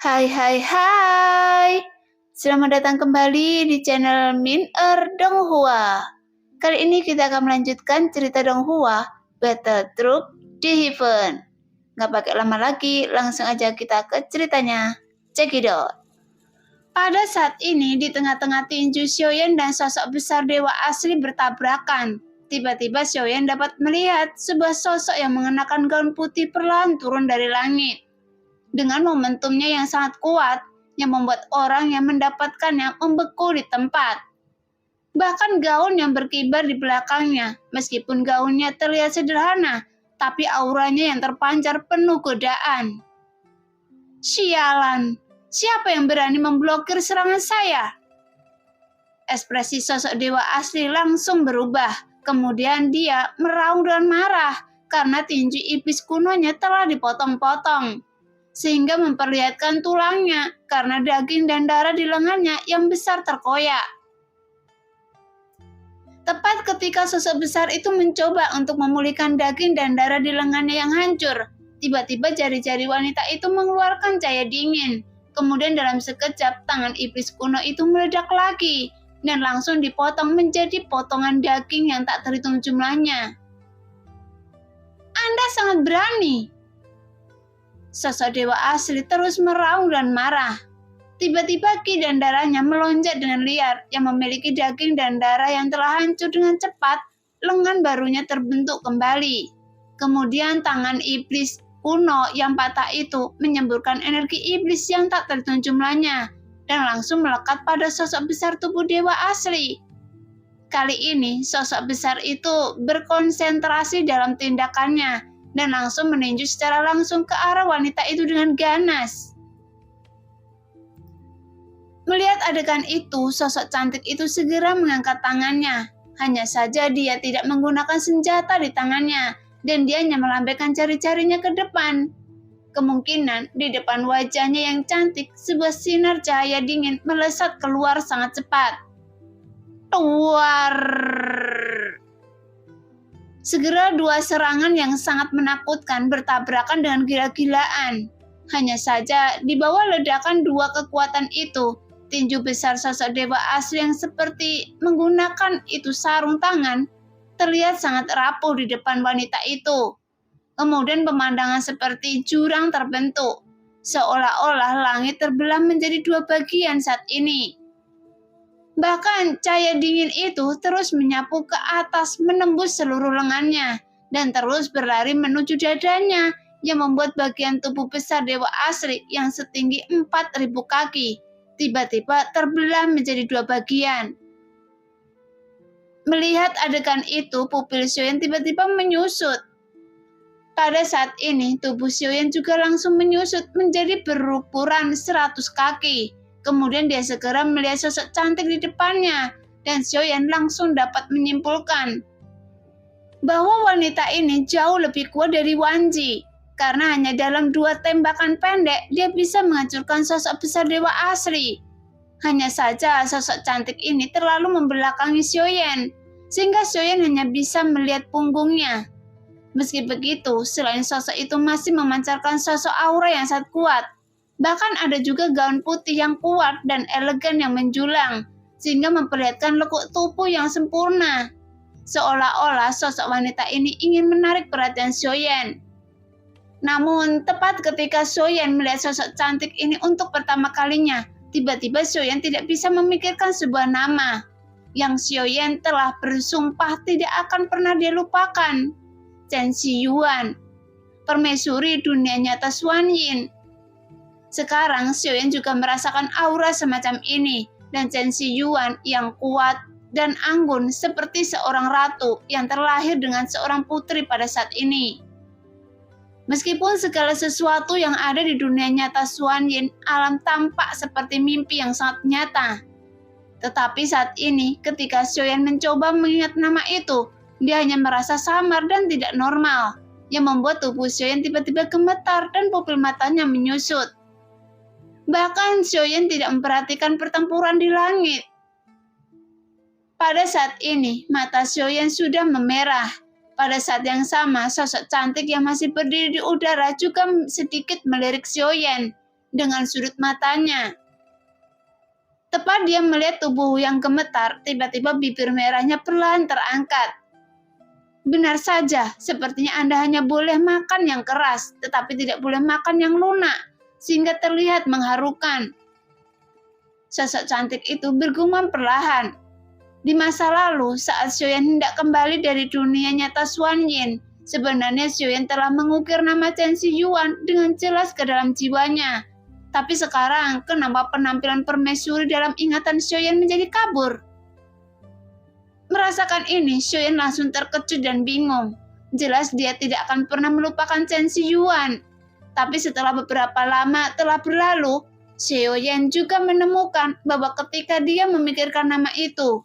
Hai hai hai. Selamat datang kembali di channel Min Donghua. Kali ini kita akan melanjutkan cerita Donghua, Battle Truck di Heaven. Nggak pakai lama lagi, langsung aja kita ke ceritanya. Check it out. Pada saat ini, di tengah-tengah tinju Xiaoyan dan sosok besar dewa asli bertabrakan. Tiba-tiba Xiaoyan dapat melihat sebuah sosok yang mengenakan gaun putih perlahan turun dari langit. Dengan momentumnya yang sangat kuat, yang membuat orang yang mendapatkannya membeku di tempat. Bahkan gaun yang berkibar di belakangnya, meskipun gaunnya terlihat sederhana, tapi auranya yang terpancar penuh godaan. Sialan, siapa yang berani memblokir serangan saya? Ekspresi sosok dewa asli langsung berubah, kemudian dia meraung dan marah karena tinju iblis kunonya telah dipotong-potong, sehingga memperlihatkan tulangnya karena daging dan darah di lengannya yang besar terkoyak. Tepat ketika sosok besar itu mencoba untuk memulihkan daging dan darah di lengannya yang hancur, tiba-tiba jari-jari wanita itu mengeluarkan cahaya dingin. Kemudian dalam sekejap tangan iblis kuno itu meledak lagi dan langsung dipotong menjadi potongan daging yang tak terhitung jumlahnya. Anda sangat berani. Sosok dewa asli terus meraung dan marah. Tiba-tiba ki dan darahnya melonjak dengan liar yang memiliki daging dan darah yang telah hancur dengan cepat. Lengan barunya terbentuk kembali. Kemudian tangan iblis kuno yang patah itu menyemburkan energi iblis yang tak terhitung jumlahnya dan langsung melekat pada sosok besar tubuh dewa asli. Kali ini sosok besar itu berkonsentrasi dalam tindakannya dan langsung meninju secara langsung ke arah wanita itu dengan ganas. Melihat adegan itu, sosok cantik itu segera mengangkat tangannya. Hanya saja dia tidak menggunakan senjata di tangannya, dan dia hanya melambaikan jari-jarinya ke depan. Kemungkinan di depan wajahnya yang cantik, sebuah sinar cahaya dingin melesat keluar sangat cepat. Tuar! Segera dua serangan yang sangat menakutkan bertabrakan dengan gila-gilaan. Hanya saja di bawah ledakan dua kekuatan itu, tinju besar sosok dewa asli yang seperti menggunakan itu sarung tangan terlihat sangat rapuh di depan wanita itu. Kemudian pemandangan seperti jurang terbentuk, seolah-olah langit terbelah menjadi dua bagian saat ini. Bahkan cahaya dingin itu terus menyapu ke atas menembus seluruh lengannya dan terus berlari menuju dadanya yang membuat bagian tubuh besar dewa asli yang setinggi 4.000 kaki tiba-tiba terbelah menjadi dua bagian. Melihat adegan itu, pupil Xiaoyan tiba-tiba menyusut. Pada saat ini, tubuh Xiaoyan juga langsung menyusut menjadi berukuran 100 kaki. Kemudian dia segera melihat sosok cantik di depannya, dan Xiaoyan langsung dapat menyimpulkan bahwa wanita ini jauh lebih kuat dari Wan Ji. Karena hanya dalam dua tembakan pendek, dia bisa menghancurkan sosok besar dewa asli. Hanya saja sosok cantik ini terlalu membelakangi Xiaoyan, sehingga Xiaoyan hanya bisa melihat punggungnya. Meski begitu, selain sosok itu masih memancarkan sosok aura yang sangat kuat. Bahkan ada juga gaun putih yang kuat dan elegan yang menjulang, sehingga memperlihatkan lekuk tubuh yang sempurna. Seolah-olah sosok wanita ini ingin menarik perhatian Xiaoyan. Namun, tepat ketika Xiaoyan melihat sosok cantik ini untuk pertama kalinya, tiba-tiba Xiaoyan tidak bisa memikirkan sebuah nama yang Xiaoyan telah bersumpah tidak akan pernah dia lupakan. Chen Xiyuan, permaisuri dunia nyata Xuan Yin. Sekarang Xiaoyan juga merasakan aura semacam ini, dan Chen Xiyuan yang kuat dan anggun seperti seorang ratu yang terlahir dengan seorang putri pada saat ini. Meskipun segala sesuatu yang ada di dunia nyata Xuan Yin alam tampak seperti mimpi yang sangat nyata. Tetapi saat ini ketika Xiaoyan mencoba mengingat nama itu, dia hanya merasa samar dan tidak normal, yang membuat tubuh Xiaoyan tiba-tiba gemetar dan pupil matanya menyusut. Bahkan Xiaoyan tidak memperhatikan pertempuran di langit. Pada saat ini, mata Xiaoyan sudah memerah. Pada saat yang sama, sosok cantik yang masih berdiri di udara juga sedikit melirik Xiaoyan. dengan sudut matanya. Tepat dia melihat tubuh yang gemetar, tiba-tiba bibir merahnya perlahan terangkat. Benar saja, sepertinya Anda hanya boleh makan yang keras, tetapi tidak boleh makan yang lunak, sehingga terlihat mengharukan. Sosok cantik itu bergumam perlahan. Di masa lalu, saat Xiaoyan hendak kembali dari dunia nyata Xuan Yin, sebenarnya Xiaoyan telah mengukir nama Chen Shiyuan dengan jelas ke dalam jiwanya. Tapi sekarang, kenapa penampilan permaisuri dalam ingatan Xiaoyan menjadi kabur? Merasakan ini, Xiaoyan langsung terkejut dan bingung. Jelas dia tidak akan pernah melupakan Chen Shiyuan. Tapi setelah beberapa lama telah berlalu, Xiaoyan juga menemukan bahwa ketika dia memikirkan nama itu,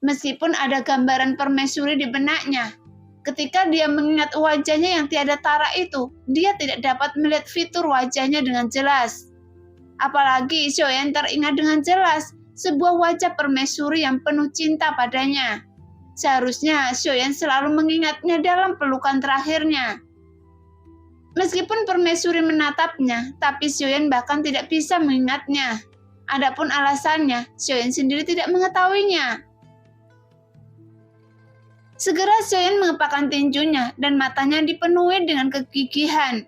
meskipun ada gambaran permaisuri di benaknya, ketika dia mengingat wajahnya yang tiada tara itu, dia tidak dapat melihat fitur wajahnya dengan jelas. Apalagi Xiaoyan teringat dengan jelas sebuah wajah permaisuri yang penuh cinta padanya. Seharusnya Xiaoyan selalu mengingatnya dalam pelukan terakhirnya. Meskipun permaisuri menatapnya, tapi Xiaoyan bahkan tidak bisa mengingatnya. Adapun alasannya, Xiaoyan sendiri tidak mengetahuinya. Segera Xiaoyan mengepakkan tinjunya dan matanya dipenuhi dengan kegigihan.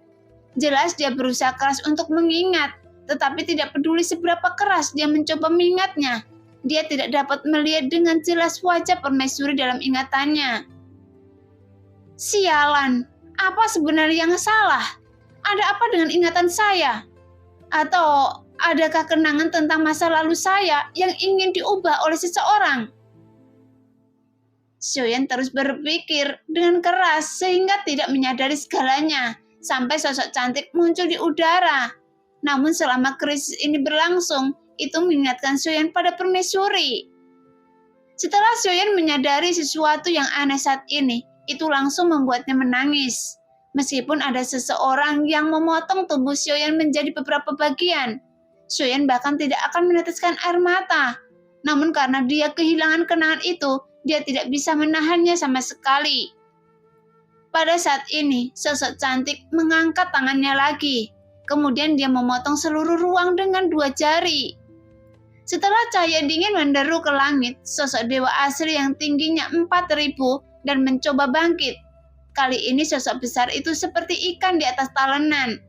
Jelas dia berusaha keras untuk mengingat, tetapi tidak peduli seberapa keras dia mencoba mengingatnya. Dia tidak dapat melihat dengan jelas wajah permaisuri dalam ingatannya. Sialan, apa sebenarnya yang salah? Ada apa dengan ingatan saya? Atau adakah kenangan tentang masa lalu saya yang ingin diubah oleh seseorang? Xiaoyan terus berpikir dengan keras sehingga tidak menyadari segalanya, sampai sosok cantik muncul di udara. Namun selama krisis ini berlangsung, itu mengingatkan Xiaoyan pada permaisuri. Setelah Xiaoyan menyadari sesuatu yang aneh saat ini, itu langsung membuatnya menangis. Meskipun ada seseorang yang memotong tubuh Xiaoyan menjadi beberapa bagian, Xiaoyan bahkan tidak akan meneteskan air mata. Namun karena dia kehilangan kenangan itu, dia tidak bisa menahannya sama sekali. Pada saat ini, sosok cantik mengangkat tangannya lagi. Kemudian dia memotong seluruh ruang dengan 2 jari. Setelah cahaya dingin menderu ke langit, sosok dewa asli yang tingginya 4.000 dan mencoba bangkit. Kali ini sosok besar itu seperti ikan di atas talenan,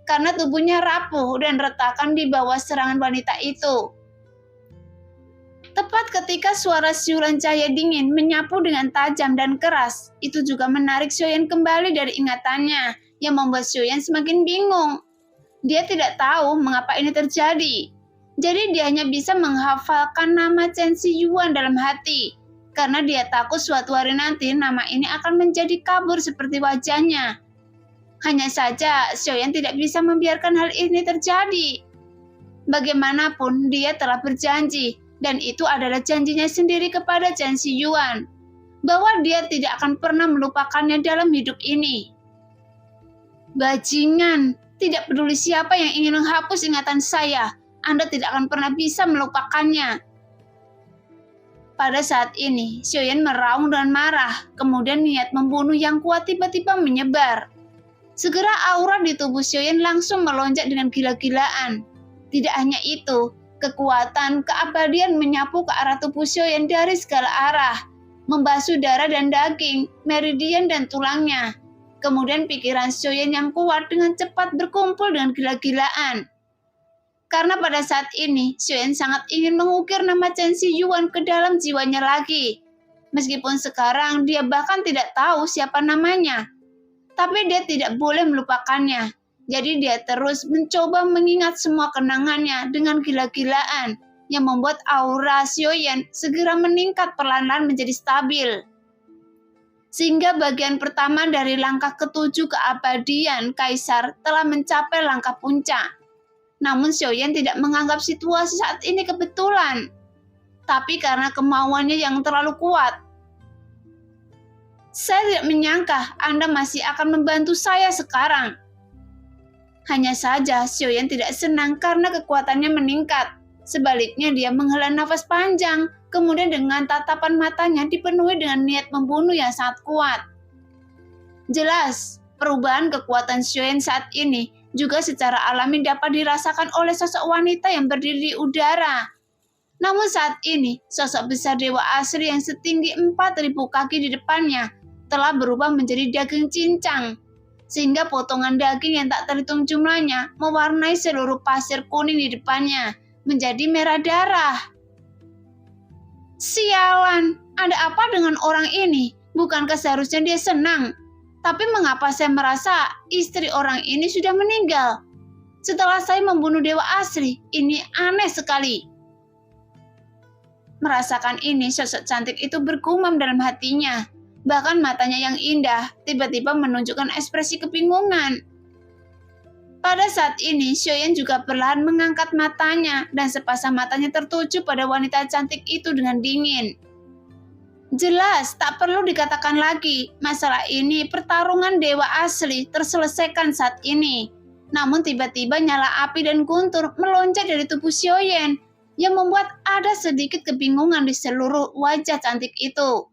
karena tubuhnya rapuh dan retakan di bawah serangan wanita itu. Tepat ketika suara siulan cahaya dingin menyapu dengan tajam dan keras, itu juga menarik Xiaoyan kembali dari ingatannya, yang membuat Xiaoyan semakin bingung. Dia tidak tahu mengapa ini terjadi. Jadi dia hanya bisa menghafalkan nama Chen Shiyuan dalam hati, karena dia takut suatu hari nanti nama ini akan menjadi kabur seperti wajahnya. Hanya saja Xiaoyan tidak bisa membiarkan hal ini terjadi. Bagaimanapun dia telah berjanji, dan itu adalah janjinya sendiri kepada Chen Shiyuan, bahwa dia tidak akan pernah melupakannya dalam hidup ini. Bajingan, tidak peduli siapa yang ingin menghapus ingatan saya, Anda tidak akan pernah bisa melupakannya. Pada saat ini, Xiaoyan meraung dan marah, kemudian niat membunuh yang kuat tiba-tiba menyebar. Segera aura di tubuh Xiaoyan langsung melonjak dengan gila-gilaan. Tidak hanya itu, kekuatan keabadian menyapu ke arah tubuh Xiaoyan dari segala arah, membasuh darah dan daging, meridian dan tulangnya. Kemudian pikiran Xiaoyan yang kuat dengan cepat berkumpul dengan gila-gilaan. Karena pada saat ini, Xiaoyan sangat ingin mengukir nama Chen Shiyuan ke dalam jiwanya lagi. Meskipun sekarang dia bahkan tidak tahu siapa namanya, tapi dia tidak boleh melupakannya. Jadi dia terus mencoba mengingat semua kenangannya dengan gila-gilaan yang membuat aura Xiaoyan segera meningkat perlahan-lahan menjadi stabil. Sehingga bagian pertama dari langkah ketujuh keabadian Kaisar telah mencapai langkah puncak. Namun Xiaoyan tidak menganggap situasi saat ini kebetulan, tapi karena kemauannya yang terlalu kuat. Saya tidak menyangka Anda masih akan membantu saya sekarang. Hanya saja Xiaoyan tidak senang karena kekuatannya meningkat. Sebaliknya dia menghela nafas panjang, kemudian dengan tatapan matanya dipenuhi dengan niat membunuh yang sangat kuat. Jelas, perubahan kekuatan Xiaoyan saat ini juga secara alami dapat dirasakan oleh sosok wanita yang berdiri di udara. Namun saat ini, sosok besar dewa asli yang setinggi 4.000 kaki di depannya telah berubah menjadi daging cincang, sehingga potongan daging yang tak terhitung jumlahnya mewarnai seluruh pasir kuning di depannya menjadi merah darah. Sialan, ada apa dengan orang ini? Bukankah seharusnya dia senang? Tapi mengapa saya merasa istri orang ini sudah meninggal? Setelah saya membunuh dewa asli, ini aneh sekali. Merasakan ini, sosok cantik itu bergumam dalam hatinya. Bahkan matanya yang indah tiba-tiba menunjukkan ekspresi kebingungan. Pada saat ini, Xiaoyan juga perlahan mengangkat matanya dan sepasang matanya tertuju pada wanita cantik itu dengan dingin. Jelas, tak perlu dikatakan lagi, masalah ini pertarungan dewa asli terselesaikan saat ini. Namun tiba-tiba nyala api dan guntur melonjak dari tubuh Xiaoyan yang membuat ada sedikit kebingungan di seluruh wajah cantik itu.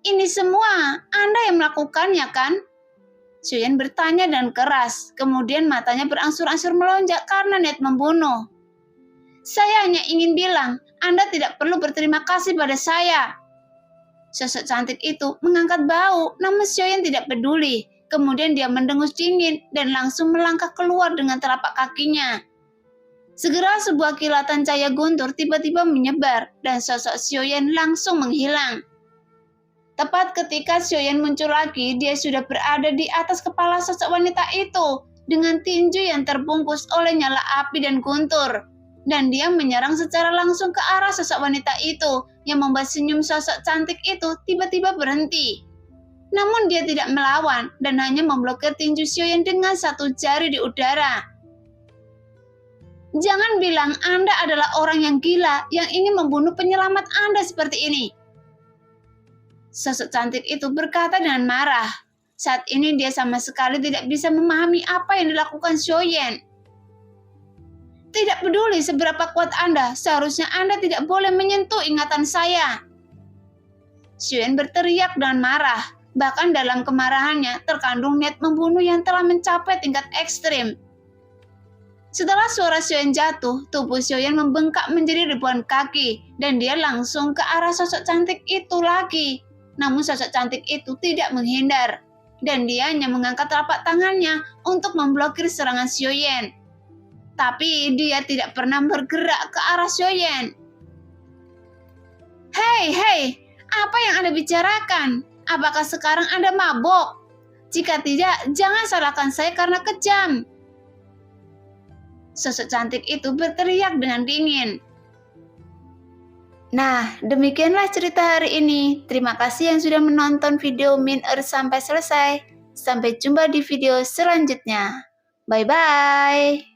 Ini semua Anda yang melakukannya, kan? Xiaoyan bertanya dan keras, kemudian matanya berangsur-angsur melonjak karena niat membunuh. Saya hanya ingin bilang, Anda tidak perlu berterima kasih pada saya. Sosok cantik itu mengangkat bau, namun Xiaoyan tidak peduli. Kemudian dia mendengus dingin dan langsung melangkah keluar dengan telapak kakinya. Segera sebuah kilatan cahaya guntur tiba-tiba menyebar dan sosok Xiaoyan langsung menghilang. Tepat ketika Xiaoyan muncul lagi, dia sudah berada di atas kepala sosok wanita itu dengan tinju yang terbungkus oleh nyala api dan guntur. Dan dia menyerang secara langsung ke arah sosok wanita itu yang membuat senyum sosok cantik itu tiba-tiba berhenti. Namun dia tidak melawan dan hanya memblokir tinju Xiaoyan dengan satu jari di udara. Jangan bilang Anda adalah orang yang gila yang ingin membunuh penyelamat Anda seperti ini. Sosok cantik itu berkata dengan marah. Saat ini dia sama sekali tidak bisa memahami apa yang dilakukan Xiaoyan. Tidak peduli seberapa kuat Anda, seharusnya Anda tidak boleh menyentuh ingatan saya. Xiaoyan berteriak dengan marah. Bahkan dalam kemarahannya terkandung niat membunuh yang telah mencapai tingkat ekstrim. Setelah suara Xiaoyan jatuh, tubuh Xiaoyan membengkak menjadi ribuan kaki dan dia langsung ke arah sosok cantik itu lagi. Namun sosok cantik itu tidak menghindar dan dia hanya mengangkat telapak tangannya untuk memblokir serangan Xiaoyan. Tapi dia tidak pernah bergerak ke arah Xiaoyan. Hei, apa yang Anda bicarakan? Apakah sekarang Anda mabok? Jika tidak, jangan salahkan saya karena kejam. Sosok cantik itu berteriak dengan dingin. Nah, demikianlah cerita hari ini. Terima kasih yang sudah menonton video Min Earth sampai selesai. Sampai jumpa di video selanjutnya. Bye-bye.